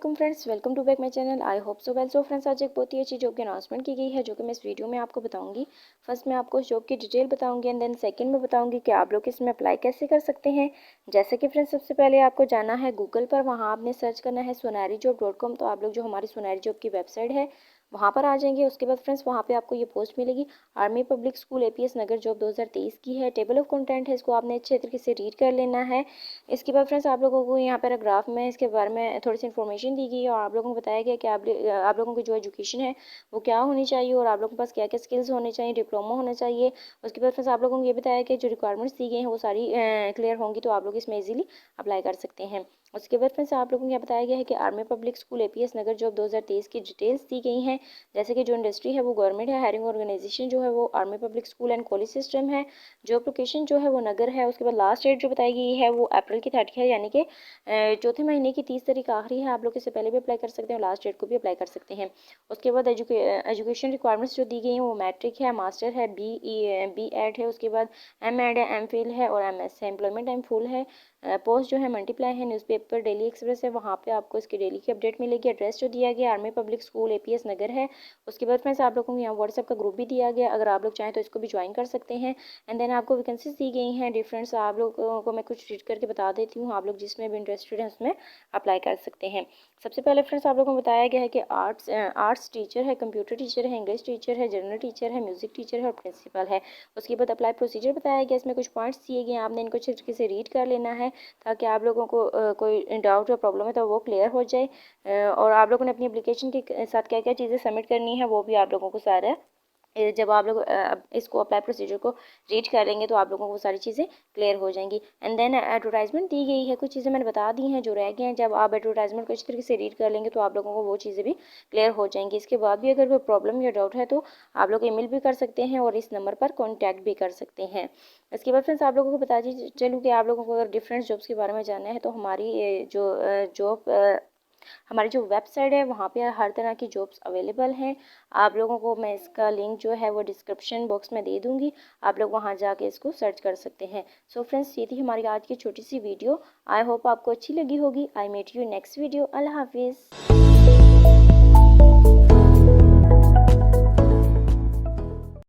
वालेकुम friends, welcome to back my channel. I hope so well. So friends, आज एक बहुत ही अच्छी जॉब की अनाउंसमेंट की गई है जो कि मैं इस वीडियो में आपको बताऊंगी। फर्स्ट मैं आपको जॉब की डिटेल बताऊंगी एंड देन सेकंड में बताऊंगी कि आप लोग इसमें अप्लाई कैसे कर सकते हैं। जैसे कि फ्रेंड्स, सबसे पहले आपको जाना है गूगल पर, वहाँ आपने सर्च करना है sonarijob.com। तो आप लोग जो हमारी सोनारी जॉब की वेबसाइट है वहाँ पर आ जाएंगे। उसके बाद फ्रेंड्स, वहाँ पे आपको ये पोस्ट मिलेगी, आर्मी पब्लिक स्कूल APS नगर जॉब 2023 की है। टेबल ऑफ कंटेंट है, इसको आपने अच्छे तरीके से रीड कर लेना है। इसके बाद फ्रेंड्स, आप लोगों को यहाँ पर ग्राफ में इसके बारे में थोड़ी सी इन्फॉर्मेशन दी गई है और आप लोगों को बताया गया कि आप लोगों की जो एजुकेशन है वो क्या होनी चाहिए और आप लोगों के पास क्या क्या स्किल्स होने चाहिए, डिप्लोमा होना चाहिए। उसके बाद फ्रेंड्स, आप लोगों को ये बताया कि जो रिक्वायरमेंट्स दी गई हैं वो सारी क्लियर होंगी, तो आप लोग इसमें इजीली अप्लाई कर सकते हैं। उसके बाद फ्रेंड्स, आप लोगों को यह बताया गया है कि आर्मी पब्लिक स्कूल APS नगर जॉब 2023 की डिटेल्स दी गई हैं। जैसे कि जो इंडस्ट्री है वो गवर्नमेंट है, हायरिंग ऑर्गेनाइजेशन जो है वो army public school and college system है, जॉब लोकेशन जो है वो नगर है। उसके बाद लास्ट डेट जो बताई गई है वो अप्रैल की 30 है, यानी कि चौथे महीने की 30 तारीख आखिरी है। आप लोग इससे पहले भी अप्लाई कर सकते हैं और लास्ट डेट को भी अप्लाई कर सकते हैं। उसके बाद एजुकेशन रिक्वायरमेंट्स जो दी गई हैं वो मैट्रिक है, मास्टर है, BEd है, उसके बाद MEd है, MPhil है और MS है। एम्प्लॉयमेंट टाइम फुल है। पोस्ट जो है मल्टीप्लाई है। न्यूज़पेपर डेली एक्सप्रेस है, वहाँ पे आपको इसकी डेली की अपडेट मिलेगी। एड्रेस जो दिया गया आर्मी पब्लिक स्कूल APS नगर है। उसके बाद फ्रेंड्स, आप लोगों को यहाँ व्हाट्सएप का ग्रुप भी दिया गया, अगर आप लोग चाहें तो इसको भी ज्वाइन कर सकते हैं। एंड देन आपको वैकेंसीज दी गई हैं डिफरेंट, आप लोगों को मैं कुछ रीड करके बता देती हूँ। आप लोग जिसमें भी इंटरेस्टेड हैं उसमें अप्लाई कर सकते हैं। सबसे पहले फ्रेंड्स, आप लोगों को बताया गया है कि आर्ट्स टीचर है, कंप्यूटर टीचर है, इंग्लिश टीचर है, जनरल टीचर है, म्यूजिक टीचर है और प्रिंसिपल है। उसके बाद अप्लाई प्रोसीजर बताया गया, इसमें कुछ पॉइंट्स दिए गए हैं, आपने इनको अच्छे तरीके से रीड कर लेना है ताकि आप लोगों को कोई डाउट या प्रॉब्लम है तो वो क्लियर हो जाए। और आप लोगों ने अपनी एप्लीकेशन के साथ क्या क्या चीज़ें सबमिट करनी है वो भी आप लोगों को सारा जब आप लोग इसको अप्लाई प्रोसीजर को रीड करेंगे तो आप लोगों को वो सारी चीज़ें क्लियर हो जाएंगी। एंड देन एडवर्टाइजमेंट दी गई है, कुछ चीज़ें मैंने बता दी हैं जो रह गई हैं। जब आप एडवर्टाइजमेंट को इस तरीके से रीड कर लेंगे तो आप लोगों को वो चीज़ें भी क्लियर हो जाएंगी। इसके बाद भी अगर कोई प्रॉब्लम या डाउट है तो आप लोग ईमेल भी कर सकते हैं और इस नंबर पर कॉन्टैक्ट भी कर सकते हैं। इसके बाद फ्रेंड्स, आप लोगों को बता चलूँ कि आप लोगों को अगर डिफरेंट जॉब्स के बारे में जानना है तो हमारी हमारी जो वेबसाइट है वहाँ पे हर तरह की जॉब्स अवेलेबल हैं। आप लोगों को मैं इसका लिंक जो है वो डिस्क्रिप्शन बॉक्स में दे दूँगी, आप लोग वहाँ जाके इसको सर्च कर सकते हैं। सो फ्रेंड्स, ये थी हमारी आज की छोटी सी वीडियो। आई होप आपको अच्छी लगी होगी। I meet you next video. अल्लाह हाफिज़।